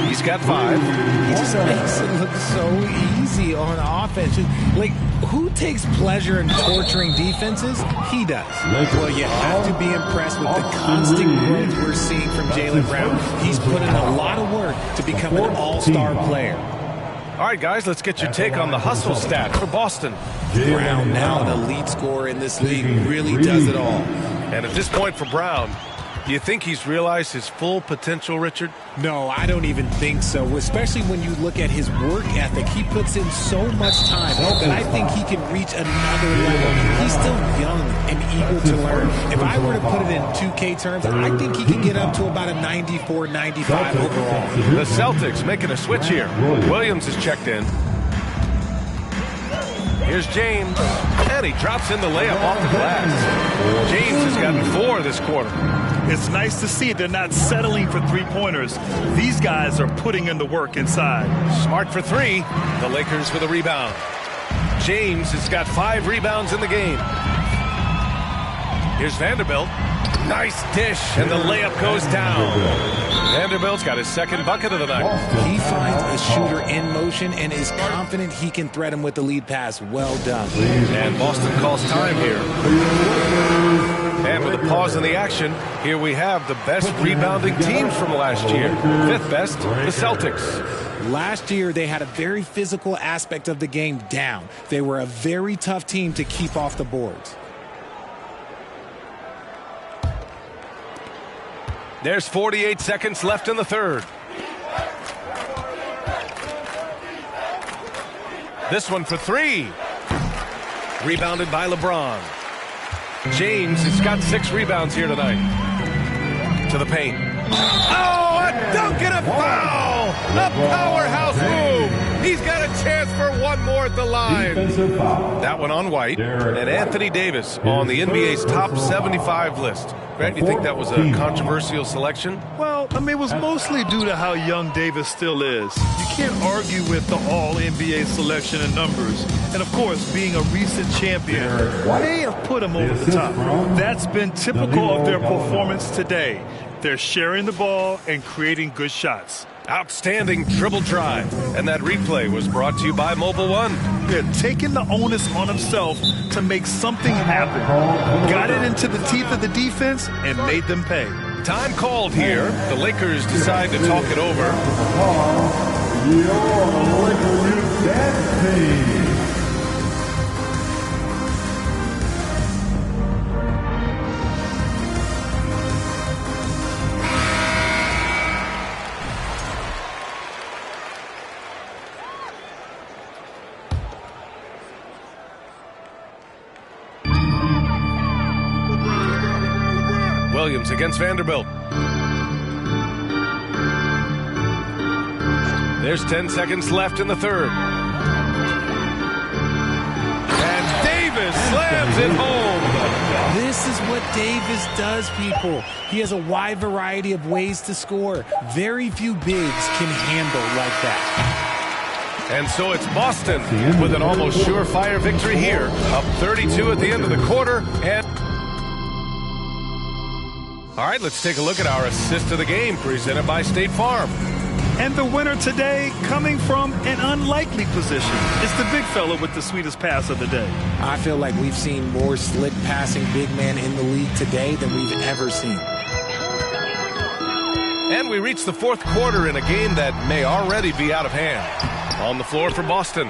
He's got 5. He just makes it look so easy on offense. Like, who takes pleasure in torturing defenses? He does. Well, you have to be impressed with the constant growth we're seeing from Jaylen Brown. He's put in a lot of work to become an all-star player. All right, guys, let's get your take on the hustle stat for Boston. Brown, now the lead scorer in this league, really does it all. And at this point for Brown, do you think he's realized his full potential, Richard? No, I don't even think so, especially when you look at his work ethic. He puts in so much time that I think he can reach another level. He's still young and eager to learn. If I were to put it in 2K terms, I think he can get up to about a 94, 95 overall. The Celtics making a switch here. Williams is checked in. Here's James, and he drops in the layup off the glass. James has gotten 4 this quarter. It's nice to see they're not settling for three-pointers. These guys are putting in the work inside. Smart for 3. The Lakers with a rebound. James has got 5 rebounds in the game. Here's Vanderbilt. Nice dish, and the layup goes down. Vanderbilt's got his 2nd bucket of the night. He finds a shooter in motion and is confident he can thread him with the lead pass. Well done. And Boston calls time here. And with a pause in the action, here we have the best rebounding teams from last year. 5th best, the Celtics. Last year, they had a very physical aspect of the game down. They were a very tough team to keep off the boards. There's 48 seconds left in the 3rd. This one for 3. Rebounded by LeBron. James has got 6 rebounds here tonight. To the paint. Oh, a dunk and a foul! A powerhouse move! He's got a chance for one more at the line. That one on White. And Anthony Davis on the NBA's top 75 list. Grant, you think that was a controversial selection? Well, I mean, it was mostly due to how young Davis still is. You can't argue with the all-NBA selection and numbers. And, of course, being a recent champion may have put him over the top. That's been typical of their performance today. They're sharing the ball and creating good shots. Outstanding dribble drive. And that replay was brought to you by Mobile One. They're taking the onus on himself to make something happen. Got it into the teeth of the defense and made them pay. Time called here. The Lakers decide to talk it over. Williams against Vanderbilt. There's 10 seconds left in the third. And Davis slams it home. This is what Davis does, people. He has a wide variety of ways to score. Very few bigs can handle like that. And so it's Boston with an almost surefire victory here. Up 32 at the end of the quarter. And all right, let's take a look at our assist of the game presented by State Farm. And the winner today coming from an unlikely position. It's the big fella with the sweetest pass of the day. I feel like we've seen more slick passing big man in the league today than we've ever seen. And we reach the fourth quarter in a game that may already be out of hand. On the floor for Boston,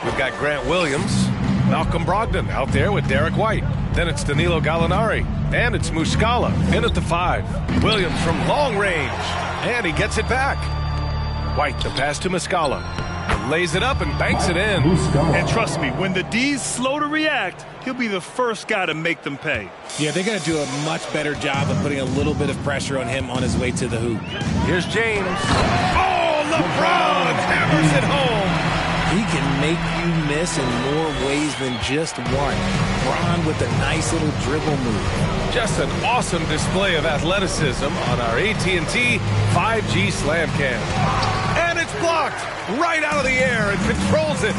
we've got Grant Williams, Malcolm Brogdon out there with Derek White. Then it's Danilo Gallinari, and it's Muscala in at the 5. Williams from long range, and he gets it back. White, the pass to Muscala. Lays it up and banks it in. And trust me, when the D's slow to react, he'll be the first guy to make them pay. Yeah, they're going to do a much better job of putting a little bit of pressure on him on his way to the hoop. Here's James. Oh, LeBron hammers it home. He can make you miss in more ways than just one. Bron with a nice little dribble move. Just an awesome display of athleticism on our AT&T 5G Slam Cam. And it's blocked right out of the air and controls it.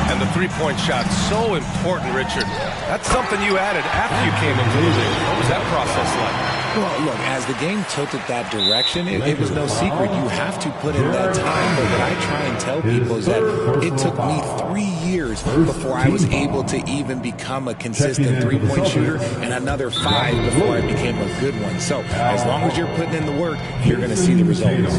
And the three-point shot, so important, Richard. That's something you added after you came into the league. What was that process like? Well, look, as the game tilted that direction, it was no secret. You have to put in that time. But what I try and tell people is that it took me 3 years before I was able to even become a consistent three-point shooter, and another 5 before I became a good one. So as long as you're putting in the work, you're going to see the results.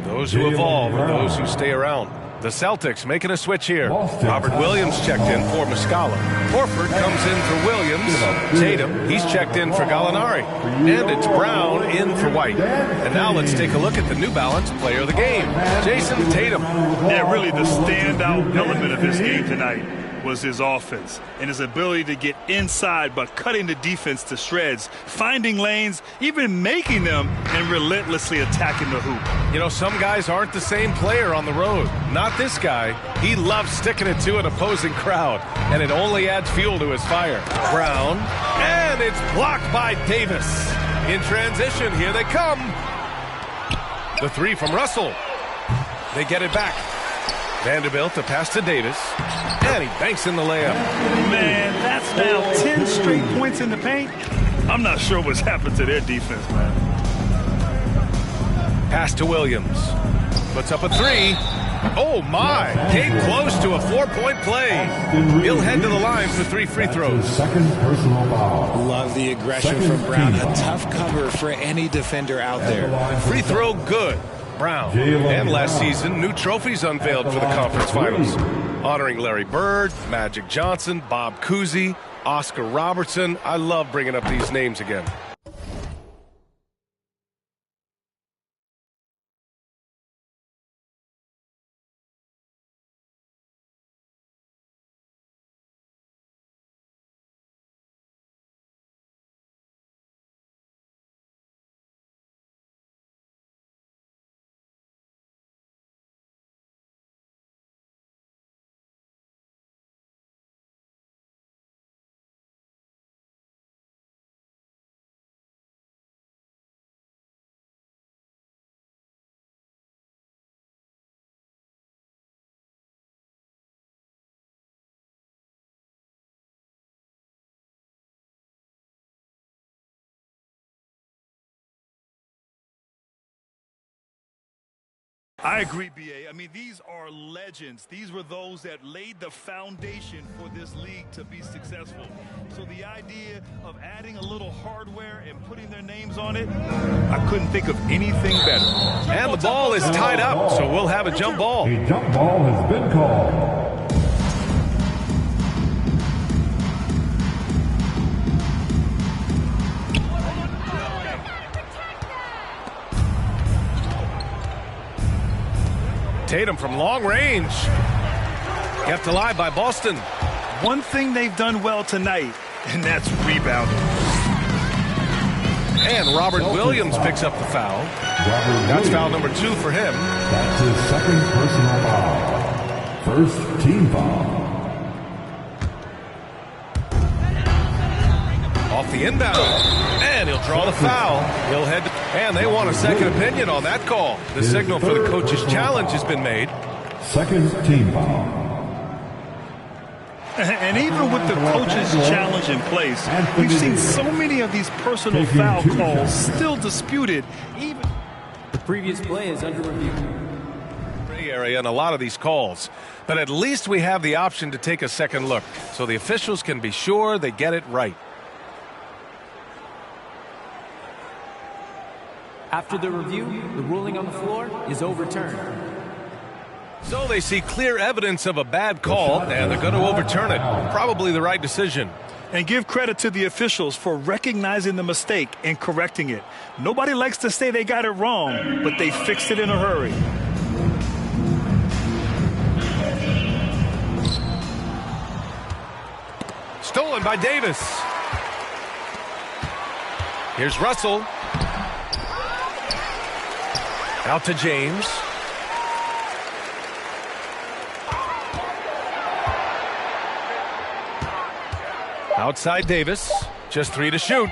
Those who evolve are those who stay around. The Celtics making a switch here. Robert Williams checked in for Muscala. Horford comes in for Williams. Tatum, he's checked in for Gallinari. And it's Brown in for White. And now let's take a look at the New Balance player of the game, Jason Tatum. Yeah, really the standout element of his game tonight was his offense and his ability to get inside by cutting the defense to shreds, finding lanes, even making them, and relentlessly attacking the hoop. You know, some guys aren't the same player on the road. Not this guy. He loves sticking it to an opposing crowd, and it only adds fuel to his fire. Brown, and it's blocked by Davis. In transition, here they come. The 3 from Russell. They get it back. Vanderbilt, the pass to Davis, and he banks in the layup. Man, that's now 10 straight points in the paint. I'm not sure what's happened to their defense, man. Pass to Williams. Puts up a 3. Oh, my. Came close to a 4-point play. He'll head to the line for 3 free throws. Second personal foul. Love the aggression from Brown. A tough cover for any defender out there. Free throw good. Brown. And last season, new trophies unveiled for the conference finals, honoring Larry Bird, Magic Johnson, Bob Cousy, Oscar Robertson. I love bringing up these names again. I agree, B.A. I mean, these are legends. These were those that laid the foundation for this league to be successful. So the idea of adding a little hardware and putting their names on it, I couldn't think of anything better. And the ball is tied up, so we'll have a jump ball. A jump ball has been called. Tatum from long range. Kept alive by Boston. One thing they've done well tonight, and that's rebounding. And Robert Williams picks up the foul. That's foul number 2 for him. That's his second personal foul. First team foul. Off the inbound. And he'll draw the foul. He'll head to, and they want a second opinion on that call. The signal for the coach's challenge has been made. Second team foul. And even with the coach's challenge in place, we've seen so many of these personal foul calls still disputed. Even the previous play is under review. Gray area in a lot of these calls. But at least we have the option to take a second look, so the officials can be sure they get it right. After the review, the ruling on the floor is overturned. So they see clear evidence of a bad call, and they're going to overturn it. Probably the right decision. And give credit to the officials for recognizing the mistake and correcting it. Nobody likes to say they got it wrong, but they fixed it in a hurry. Stolen by Davis. Here's Russell. Out to James. Outside Davis. Just 3 to shoot.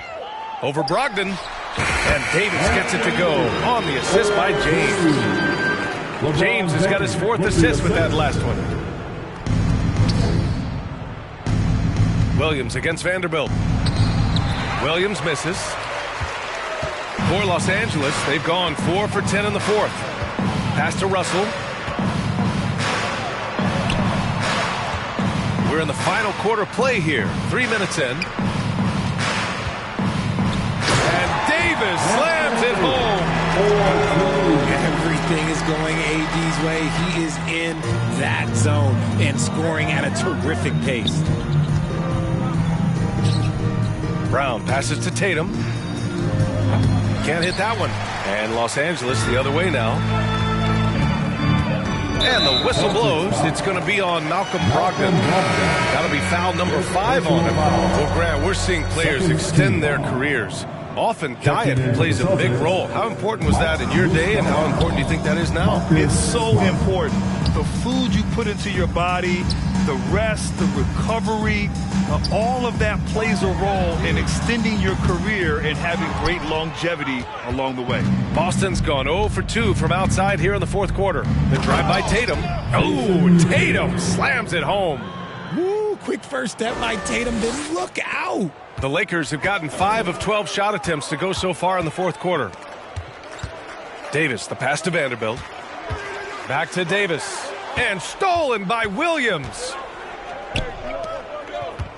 Over Brogdon. And Davis gets it to go on the assist by James. James has got his 4th assist with that last one. Williams against Vanderbilt. Williams misses. For Los Angeles, they've gone 4 for 10 in the 4th. Pass to Russell. We're in the final quarter play here. 3 minutes in. And Davis slams it home. Everything is going AD's way. He is in that zone and scoring at a terrific pace. Brown passes to Tatum. Can't hit that one. And Los Angeles the other way now. And the whistle blows. It's going to be on Malcolm Brogdon. That'll be foul number 5 on him. Well, Grant, we're seeing players extend their careers. Often diet plays a big role. How important was that in your day, and how important do you think that is now? It's so important. The food you put into your body, the rest, the recovery, all of that plays a role in extending your career and having great longevity along the way. Boston's gone 0 for 2 from outside here in the 4th quarter. The drive by Tatum. Oh, Tatum slams it home. Woo, quick first step by Tatum, then look out. The Lakers have gotten 5 of 12 shot attempts to go so far in the 4th quarter. Davis, the pass to Vanderbilt. Back to Davis. And stolen by Williams.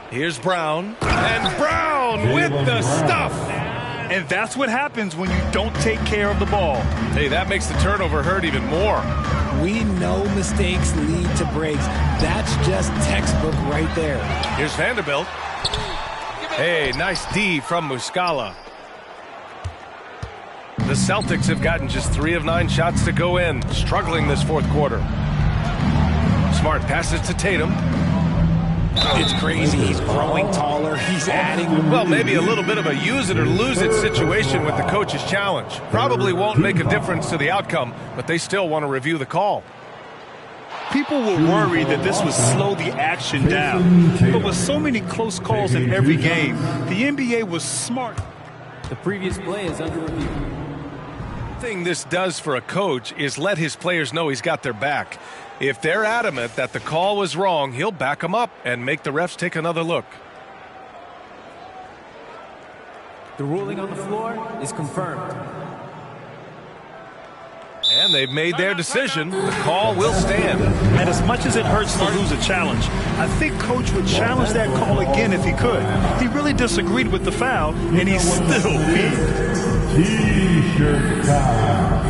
Here's Brown. And Brown with the stuff. And that's what happens when you don't take care of the ball. Hey, that makes the turnover hurt even more. We know mistakes lead to breaks. That's just textbook right there. Here's Vanderbilt. Hey, nice D from Muscala. The Celtics have gotten just 3 of 9 shots to go in, struggling this 4th quarter. Smart passes to Tatum. It's crazy. He's growing taller. He's adding. Well, maybe a little bit of a use it or lose it situation with the coach's challenge. Probably won't make a difference to the outcome, but they still want to review the call. People were worried that this would slow the action down. But with so many close calls in every game, the NBA was smart. The previous play is under review. The thing this does for a coach is let his players know he's got their back. If they're adamant that the call was wrong, he'll back them up and make the refs take another look. The ruling on the floor is confirmed. And they've made their decision. The call will stand. And as much as it hurts to lose a challenge, I think Coach would challenge that call again if he could. He really disagreed with the foul, and he still beat. T-shirt time.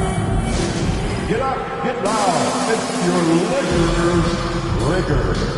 Get up, get down. It's your Lakers Breaker.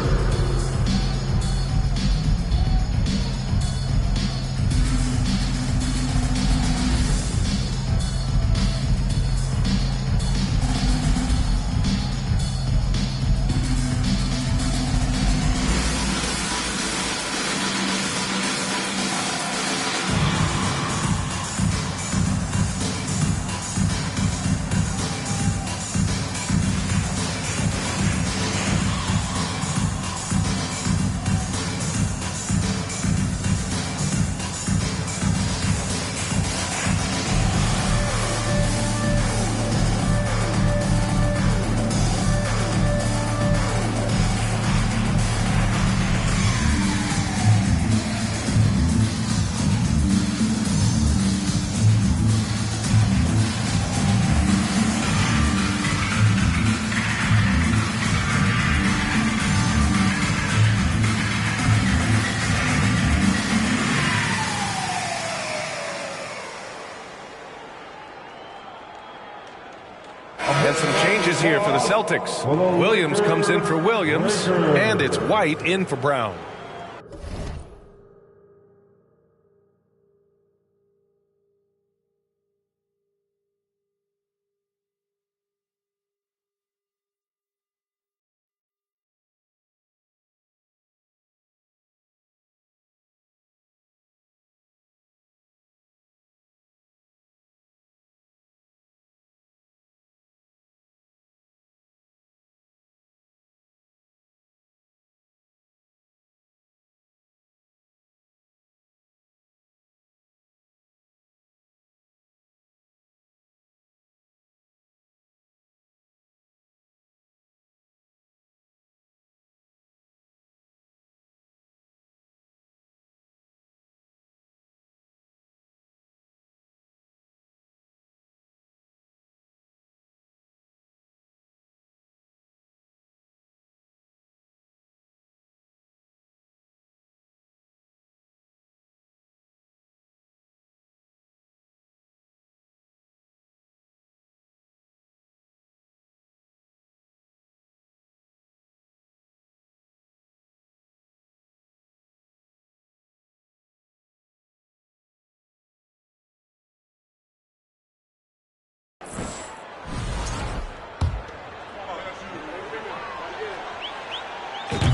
And some changes here for the Celtics. Williams comes in for Williams, and it's White in for Brown.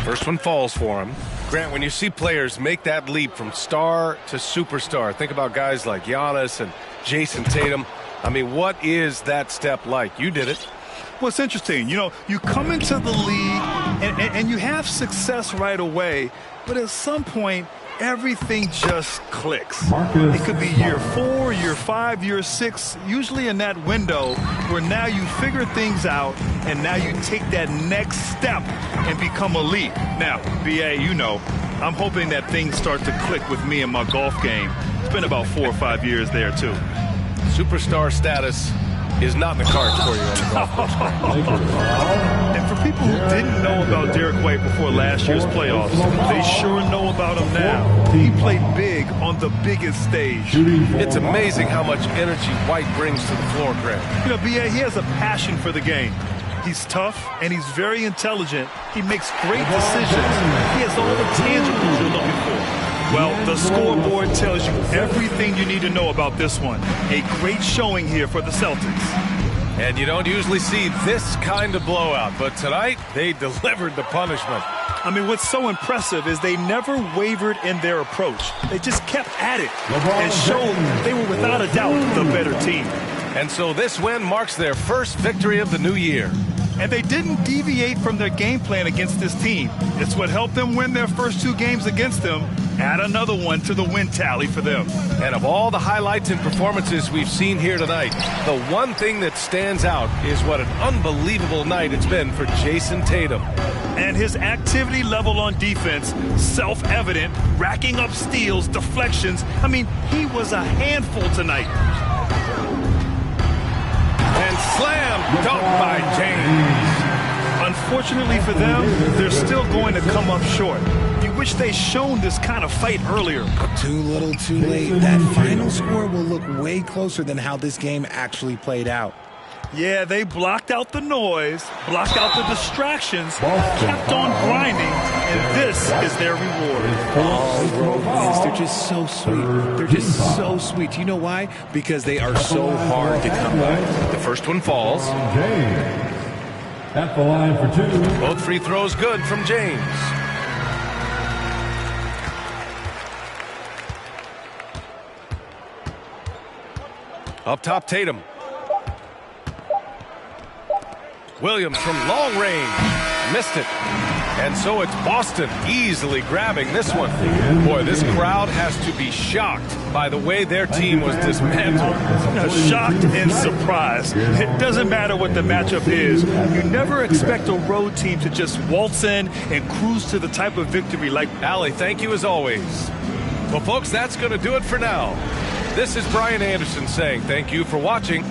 First one falls for him. Grant, when you see players make that leap from star to superstar, think about guys like Giannis and Jason Tatum. I mean, what is that step like? You did it. Well, it's interesting. You know, you come into the league and you have success right away, but at some point, everything just clicks. It could be year 4, year 5, year 6, usually in that window where now you figure things out and now you take that next step and become elite. Now, BA, you know, I'm hoping that things start to click with me in my golf game. It's been about 4 or 5 years there, too. Superstar status is not in the cards for you on the golf course. And for people who didn't know about Derek White before last year's playoffs, they sure know about him now. He played big on the biggest stage. It's amazing how much energy White brings to the floor, Grant. You know, BA, he has a passion for the game. He's tough, and he's very intelligent. He makes great decisions. He has all the tangibles you're looking for. Well, the scoreboard tells you everything you need to know about this one. A great showing here for the Celtics. And you don't usually see this kind of blowout, but tonight they delivered the punishment. I mean, what's so impressive is they never wavered in their approach. They just kept at it and showed they were without a doubt the better team. And so this win marks their first victory of the new year. And they didn't deviate from their game plan against this team. It's what helped them win their first 2 games against them. Add another one to the win tally for them. And of all the highlights and performances we've seen here tonight, the one thing that stands out is what an unbelievable night it's been for Jason Tatum. And his activity level on defense, self-evident, racking up steals, deflections. I mean, he was a handful tonight. And And slam dunk by James. Unfortunately for them, they're still going to come up short. You wish they shown this kind of fight earlier. Too little, too late. That final score will look way closer than how this game actually played out. Yeah, they blocked out the noise, blocked out the distractions, kept on grinding, and this is their reward. Oh, road wins. They're just so sweet. They're just so sweet. You know why? Because they are so hard to come by. The first one falls. James. At the line for 2. Both free throws good from James. Up top, Tatum. Williams from long range. Missed it. And so it's Boston easily grabbing this one. Boy, this crowd has to be shocked by the way their team was dismantled. Shocked and surprised. It doesn't matter what the matchup is. You never expect a road team to just waltz in and cruise to the type of victory like... Allie, thank you as always. Well, folks, that's going to do it for now. This is Brian Anderson saying thank you for watching.